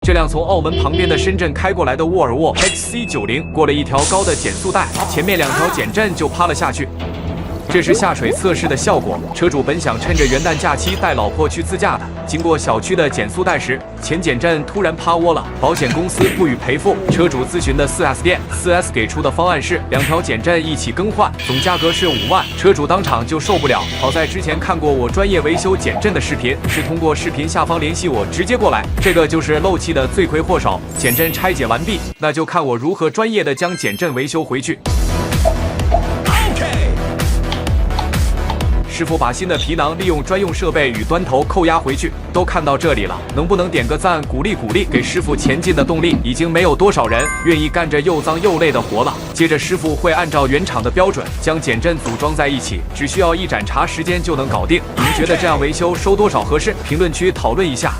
这辆从澳门旁边的深圳开过来的沃尔沃 XC90 过了一条高的减速带，前面2条减震就趴了下去。这是下水测试的效果。车主本想趁着元旦假期带老婆去自驾的，经过小区的减速带时，前减震突然趴窝了，保险公司不予赔付。车主咨询的 4S 店，4S 给出的方案是2条减震一起更换，总价格是5万。车主当场就受不了，好在之前看过我专业维修减震的视频，是通过视频下方联系我直接过来。这个就是漏气的罪魁祸首。减震拆解完毕，那就看我如何专业的将减震维修回去。师傅把新的皮囊利用专用设备与端头扣压回去。都看到这里了，能不能点个赞，鼓励鼓励，给师傅前进的动力？已经没有多少人愿意干着又脏又累的活了。接着师傅会按照原厂的标准将减震组装在一起，只需要一盏茶时间就能搞定。您觉得这样维修收多少合适？评论区讨论一下。